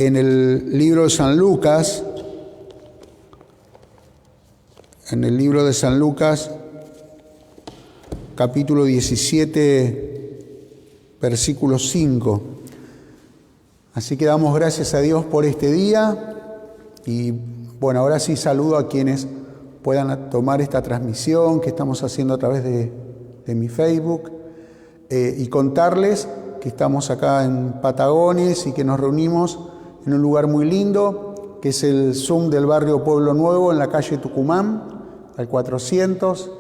En el libro de San Lucas, capítulo 17, versículo 5. Así que damos gracias a Dios por este día y bueno, ahora sí saludo a quienes puedan tomar esta transmisión que estamos haciendo a través de mi Facebook y contarles que estamos acá en Patagones y que nos reunimos en un lugar muy lindo, que es el Zoom del barrio Pueblo Nuevo, en la calle Tucumán, al 400.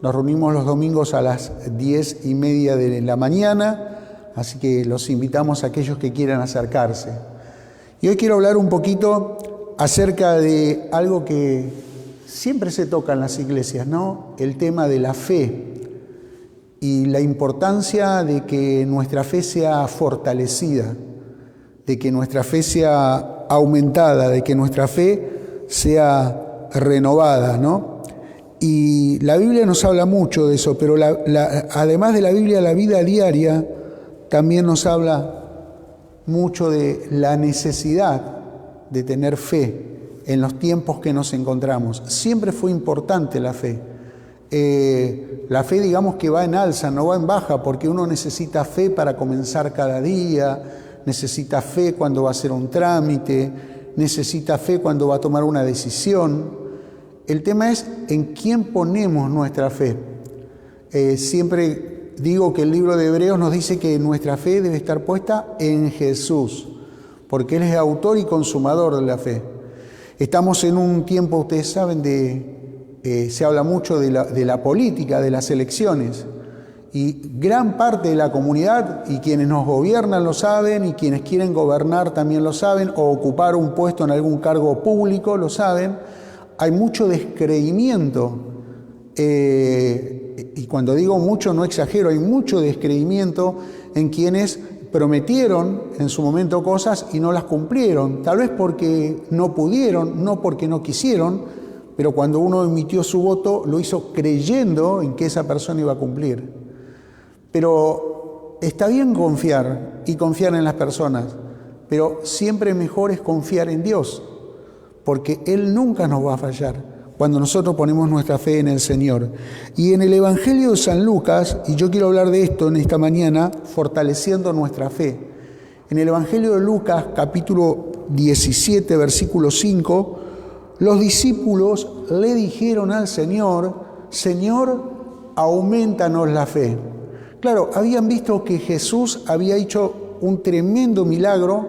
Nos reunimos los domingos a las 10:30 de la mañana, así que los invitamos a aquellos que quieran acercarse. Y hoy quiero hablar un poquito acerca de algo que siempre se toca en las iglesias, ¿no? El tema de la fe y la importancia de que nuestra fe sea fortalecida, de que nuestra fe sea aumentada, de que nuestra fe sea renovada, ¿no? Y la Biblia nos habla mucho de eso, pero además de la Biblia, la vida diaria también nos habla mucho de la necesidad de tener fe en los tiempos que nos encontramos. Siempre fue importante la fe. La fe, digamos que va en alza, no va en baja, porque uno necesita fe para comenzar cada día, necesita fe cuando va a hacer un trámite, necesita fe cuando va a tomar una decisión. El tema es en quién ponemos nuestra fe. Siempre digo que el libro de Hebreos nos dice que nuestra fe debe estar puesta en Jesús, porque Él es autor y consumador de la fe. Estamos en un tiempo, ustedes saben, se habla mucho de la política, de las elecciones. Y gran parte de la comunidad y quienes nos gobiernan lo saben y quienes quieren gobernar también lo saben o ocupar un puesto en algún cargo público lo saben. Hay mucho descreimiento y cuando digo mucho no exagero, hay mucho descreimiento en quienes prometieron en su momento cosas y no las cumplieron, tal vez porque no pudieron, no porque no quisieron, pero cuando uno emitió su voto lo hizo creyendo en que esa persona iba a cumplir. Pero está bien confiar y confiar en las personas, pero siempre mejor es confiar en Dios, porque Él nunca nos va a fallar cuando nosotros ponemos nuestra fe en el Señor. Y en el Evangelio de San Lucas, y yo quiero hablar de esto en esta mañana, fortaleciendo nuestra fe. En el Evangelio de Lucas, capítulo 17, versículo 5, los discípulos le dijeron al Señor: Señor, aumentanos la fe. Claro, habían visto que Jesús había hecho un tremendo milagro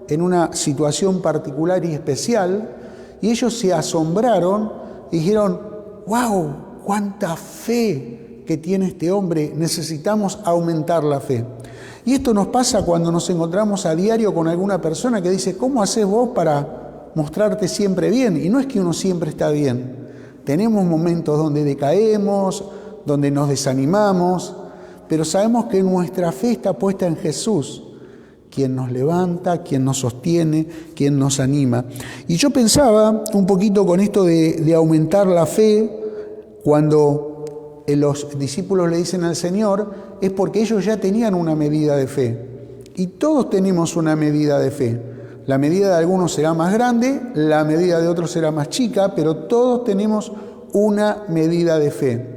en una situación particular y especial, y ellos se asombraron y dijeron: ¡wow! ¡Cuánta fe que tiene este hombre! Necesitamos aumentar la fe. Y esto nos pasa cuando nos encontramos a diario con alguna persona que dice: ¿cómo haces vos para mostrarte siempre bien? Y no es que uno siempre está bien. Tenemos momentos donde decaemos, donde nos desanimamos, pero sabemos que nuestra fe está puesta en Jesús, quien nos levanta, quien nos sostiene, quien nos anima. Y yo pensaba un poquito con esto de aumentar la fe, cuando los discípulos le dicen al Señor, es porque ellos ya tenían una medida de fe. Y todos tenemos una medida de fe. La medida de algunos será más grande, la medida de otros será más chica, pero todos tenemos una medida de fe.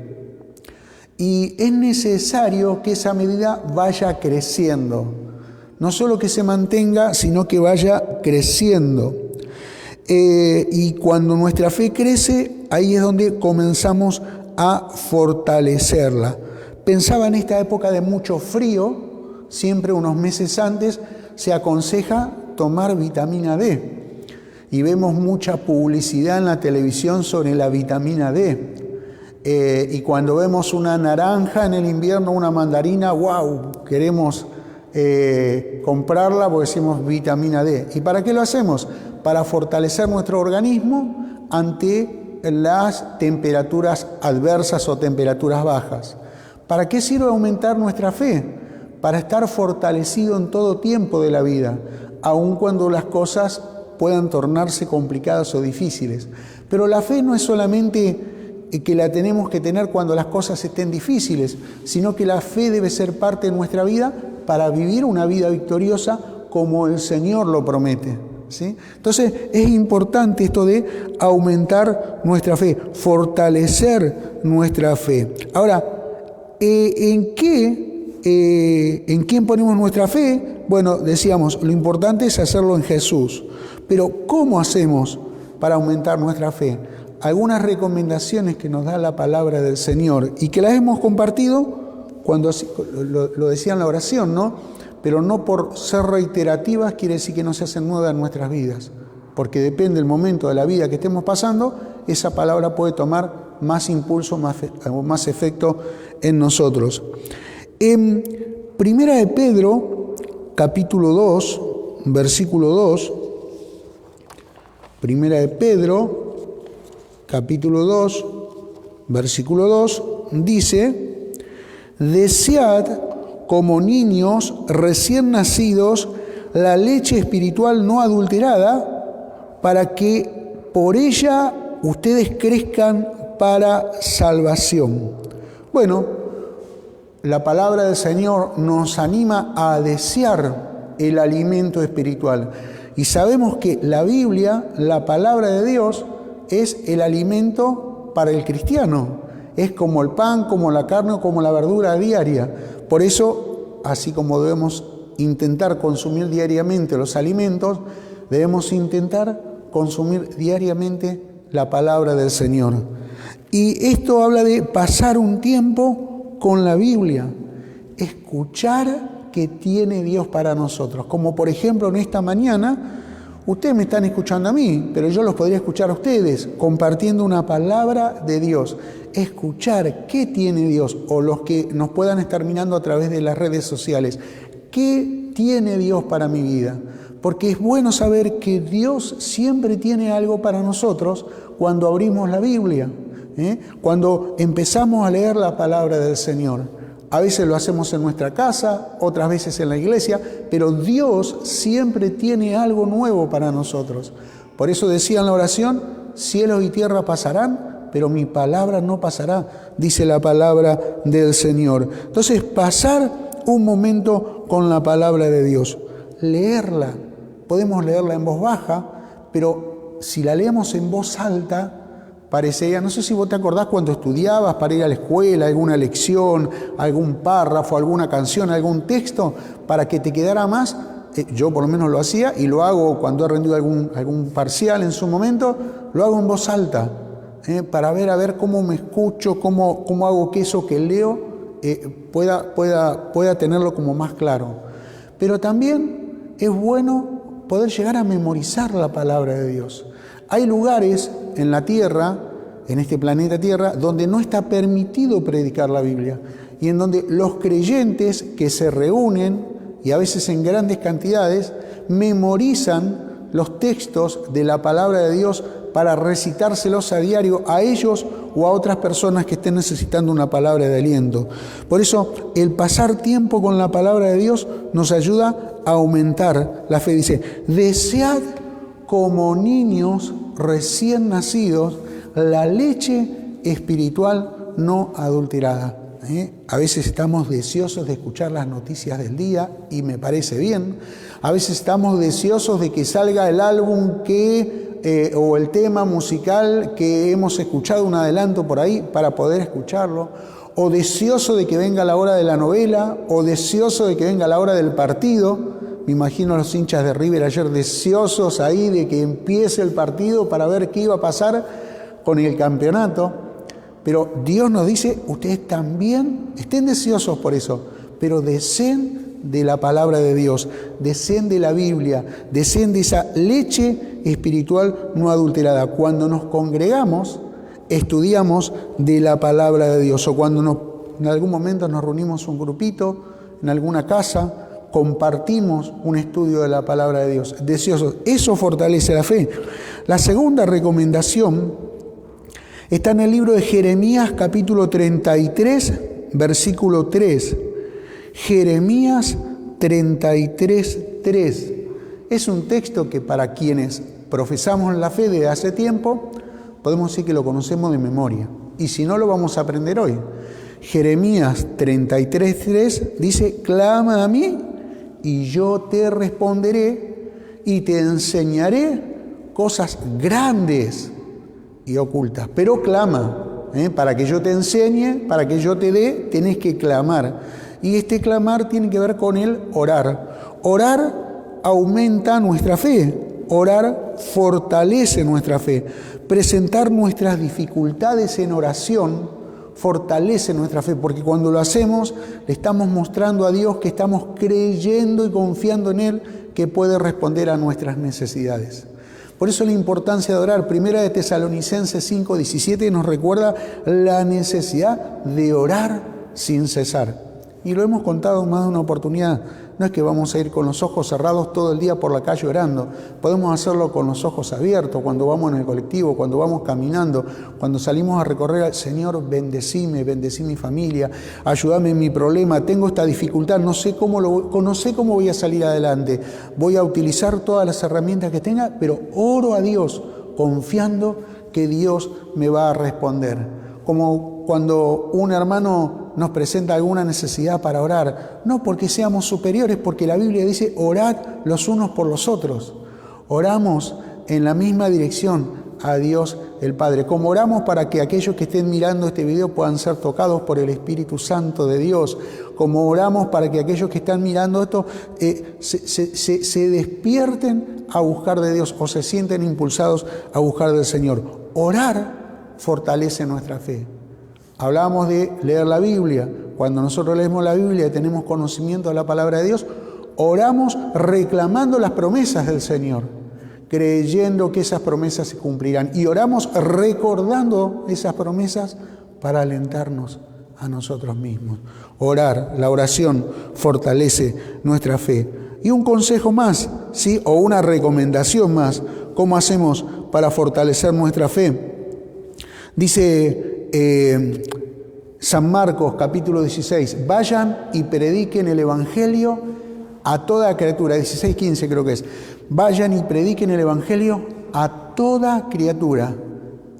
Y es necesario que esa medida vaya creciendo. No solo que se mantenga, sino que vaya creciendo. Y cuando nuestra fe crece, ahí es donde comenzamos a fortalecerla. Pensaba en esta época de mucho frío, siempre unos meses antes, se aconseja tomar vitamina D. Y vemos mucha publicidad en la televisión sobre la vitamina D. Y cuando vemos una naranja en el invierno, una mandarina, ¡wow! Queremos comprarla porque decimos vitamina D. ¿Y para qué lo hacemos? Para fortalecer nuestro organismo ante las temperaturas adversas o temperaturas bajas. ¿Para qué sirve aumentar nuestra fe? Para estar fortalecido en todo tiempo de la vida, aun cuando las cosas puedan tornarse complicadas o difíciles. Pero la fe no es solamente que la tenemos que tener cuando las cosas estén difíciles, sino que la fe debe ser parte de nuestra vida para vivir una vida victoriosa como el Señor lo promete, ¿sí? Entonces es importante esto de aumentar nuestra fe, fortalecer nuestra fe. Ahora, ¿en quién ponemos nuestra fe? Bueno, decíamos, lo importante es hacerlo en Jesús. Pero ¿cómo hacemos para aumentar nuestra fe? Algunas recomendaciones que nos da la palabra del Señor y que las hemos compartido cuando lo decía en la oración, ¿no? Pero no por ser reiterativas quiere decir que no se hacen nuevas en nuestras vidas, porque depende del momento de la vida que estemos pasando, esa palabra puede tomar más impulso, más efecto en nosotros. En Primera de Pedro, capítulo 2, versículo 2, Primera de Pedro, capítulo 2, versículo 2, dice: desead como niños recién nacidos la leche espiritual no adulterada, para que por ella ustedes crezcan para salvación. Bueno, la palabra del Señor nos anima a desear el alimento espiritual. Y sabemos que la Biblia, la palabra de Dios, es el alimento para el cristiano. Es como el pan, como la carne o como la verdura diaria. Por eso, así como debemos intentar consumir diariamente los alimentos, debemos intentar consumir diariamente la palabra del Señor. Y esto habla de pasar un tiempo con la Biblia, escuchar qué tiene Dios para nosotros. Como por ejemplo en esta mañana, ustedes me están escuchando a mí, pero yo los podría escuchar a ustedes compartiendo una palabra de Dios. Escuchar qué tiene Dios, o los que nos puedan estar mirando a través de las redes sociales. ¿Qué tiene Dios para mi vida? Porque es bueno saber que Dios siempre tiene algo para nosotros cuando abrimos la Biblia, cuando empezamos a leer la palabra del Señor. A veces lo hacemos en nuestra casa, otras veces en la iglesia, pero Dios siempre tiene algo nuevo para nosotros. Por eso decía en la oración: cielos y tierra pasarán, pero mi palabra no pasará, dice la palabra del Señor. Entonces, pasar un momento con la palabra de Dios, leerla. Podemos leerla en voz baja, pero si la leemos en voz alta, parecería, no sé si vos te acordás cuando estudiabas para ir a la escuela, alguna lección, algún párrafo, alguna canción, algún texto, para que te quedara más. Yo por lo menos lo hacía y lo hago cuando he rendido algún parcial en su momento, lo hago en voz alta, para ver cómo me escucho, cómo hago que eso que leo pueda tenerlo como más claro. Pero también es bueno poder llegar a memorizar la palabra de Dios. Hay lugares en la tierra, en este planeta Tierra, donde no está permitido predicar la Biblia y en donde los creyentes que se reúnen, y a veces en grandes cantidades, memorizan los textos de la palabra de Dios para recitárselos a diario a ellos o a otras personas que estén necesitando una palabra de aliento. Por eso, el pasar tiempo con la palabra de Dios nos ayuda a aumentar la fe. Dice: desead como niños recién nacidos la leche espiritual no adulterada. A veces estamos deseosos de escuchar las noticias del día y me parece bien. A veces estamos deseosos de que salga el álbum o el tema musical que hemos escuchado, un adelanto por ahí para poder escucharlo. O deseoso de que venga la hora de la novela, o deseoso de que venga la hora del partido. Me imagino a los hinchas de River ayer deseosos ahí de que empiece el partido para ver qué iba a pasar con el campeonato. Pero Dios nos dice: ustedes también estén deseosos por eso, pero deseen de la palabra de Dios, deseen de la Biblia, deseen de esa leche espiritual no adulterada. Cuando nos congregamos, estudiamos de la palabra de Dios, o cuando en algún momento nos reunimos un grupito en alguna casa, compartimos un estudio de la palabra de Dios, deseosos. Eso fortalece la fe. La segunda recomendación está en el libro de Jeremías, capítulo 33, versículo 3. Jeremías 33, 3. Es un texto que para quienes profesamos la fe desde hace tiempo, podemos decir que lo conocemos de memoria. Y si no, lo vamos a aprender hoy. Jeremías 33:3 dice, clama a mí y yo te responderé y te enseñaré cosas grandes y ocultas. Pero clama, para que yo te enseñe, para que yo te dé, tenés que clamar. Y este clamar tiene que ver con el orar. Orar aumenta nuestra fe. Orar fortalece nuestra fe. Presentar nuestras dificultades en oración fortalece nuestra fe, porque cuando lo hacemos le estamos mostrando a Dios que estamos creyendo y confiando en Él, que puede responder a nuestras necesidades. Por eso la importancia de orar. Primera de Tesalonicenses 5:17 nos recuerda la necesidad de orar sin cesar. Y lo hemos contado en más de una oportunidad. No es que vamos a ir con los ojos cerrados todo el día por la calle orando. Podemos hacerlo con los ojos abiertos, cuando vamos en el colectivo, cuando vamos caminando, cuando salimos a recorrer. Señor, bendecime, bendecí mi familia, ayúdame en mi problema, tengo esta dificultad, no sé cómo voy a salir adelante. Voy a utilizar todas las herramientas que tenga, pero oro a Dios, confiando que Dios me va a responder. Como cuando un hermano nos presenta alguna necesidad para orar, no porque seamos superiores, porque la Biblia dice, orad los unos por los otros. Oramos en la misma dirección a Dios el Padre. Como oramos para que aquellos que estén mirando este video puedan ser tocados por el Espíritu Santo de Dios. Como oramos para que aquellos que están mirando esto se despierten a buscar de Dios o se sienten impulsados a buscar del Señor. Orar fortalece nuestra fe. Hablábamos de leer la Biblia. Cuando nosotros leemos la Biblia y tenemos conocimiento de la palabra de Dios, oramos reclamando las promesas del Señor, creyendo que esas promesas se cumplirán. Y oramos recordando esas promesas para alentarnos a nosotros mismos. Orar, la oración fortalece nuestra fe. Y un consejo más, ¿sí? O una recomendación más, ¿cómo hacemos para fortalecer nuestra fe? Dice San Marcos capítulo 16, vayan y prediquen el Evangelio a toda criatura, 16:15 creo que es, vayan y prediquen el Evangelio a toda criatura,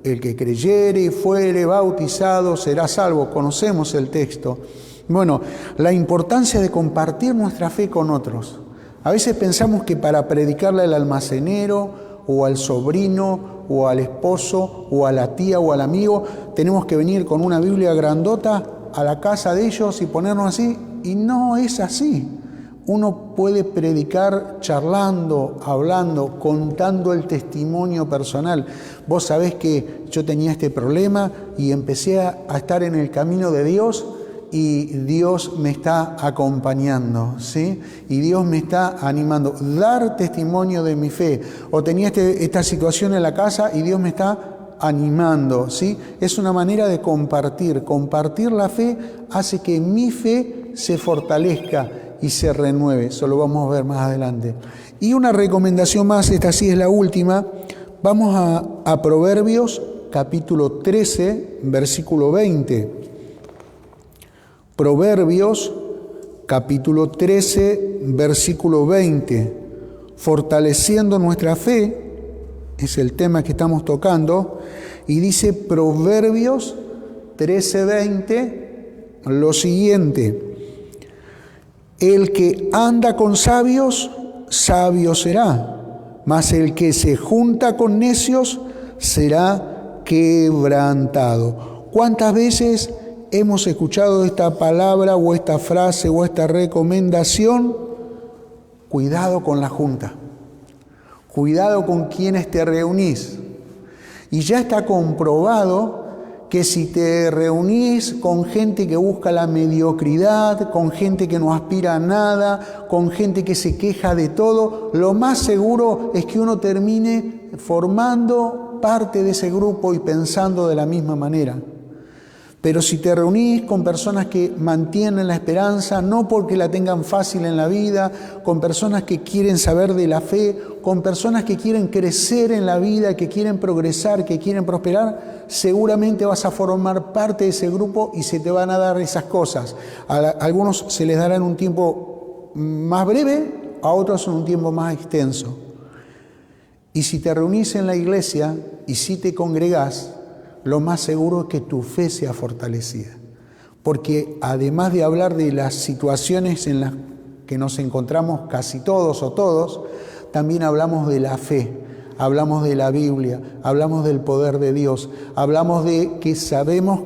el que creyere y fuere bautizado será salvo. Conocemos el texto. Bueno, la importancia de compartir nuestra fe con otros. A veces pensamos que para predicarle al almacenero o al sobrino o al esposo o a la tía o al amigo tenemos que venir con una Biblia grandota a la casa de ellos y ponernos así, y no es así. Uno puede predicar charlando, hablando, contando el testimonio personal. Vos sabés que yo tenía este problema y empecé a estar en el camino de Dios y Dios me está acompañando, ¿sí? Y Dios me está animando. Dar testimonio de mi fe. O tenía esta situación en la casa y Dios me está animando, ¿sí? Es una manera de compartir. Compartir la fe hace que mi fe se fortalezca y se renueve. Eso lo vamos a ver más adelante. Y una recomendación más, esta sí es la última. Vamos a Proverbios capítulo 13, versículo 20. Proverbios capítulo 13, versículo 20. Fortaleciendo nuestra fe, es el tema que estamos tocando, y dice Proverbios 13, 20, lo siguiente: el que anda con sabios, sabio será, mas el que se junta con necios será quebrantado. ¿Cuántas veces hemos escuchado esta palabra o esta frase o esta recomendación? Cuidado con la junta, cuidado con quienes te reunís. Y ya está comprobado que si te reunís con gente que busca la mediocridad, con gente que no aspira a nada, con gente que se queja de todo, lo más seguro es que uno termine formando parte de ese grupo y pensando de la misma manera. Pero si te reunís con personas que mantienen la esperanza, no porque la tengan fácil en la vida, con personas que quieren saber de la fe, con personas que quieren crecer en la vida, que quieren progresar, que quieren prosperar, seguramente vas a formar parte de ese grupo y se te van a dar esas cosas. A algunos se les dará en un tiempo más breve, a otros en un tiempo más extenso. Y si te reunís en la iglesia y si te congregás, lo más seguro es que tu fe sea fortalecida. Porque además de hablar de las situaciones en las que nos encontramos casi todos o todos, también hablamos de la fe, hablamos de la Biblia, hablamos del poder de Dios, hablamos de que sabemos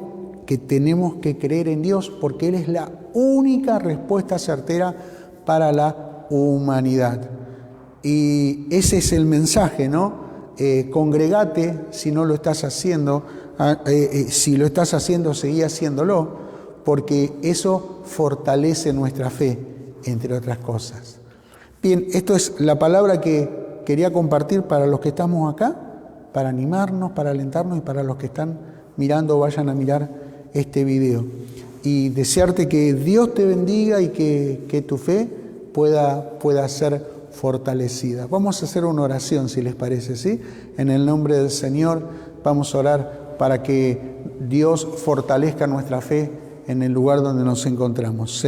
que tenemos que creer en Dios porque Él es la única respuesta certera para la humanidad. Y ese es el mensaje, ¿no? Congregate si no lo estás haciendo, si lo estás haciendo, seguí haciéndolo, porque eso fortalece nuestra fe, entre otras cosas. Bien, esto es la palabra que quería compartir para los que estamos acá, para animarnos, para alentarnos y para los que están mirando, vayan a mirar este video. Y desearte que Dios te bendiga y que tu fe pueda ser fortalecida. Vamos a hacer una oración, si les parece, ¿sí? En el nombre del Señor vamos a orar para que Dios fortalezca nuestra fe en el lugar donde nos encontramos.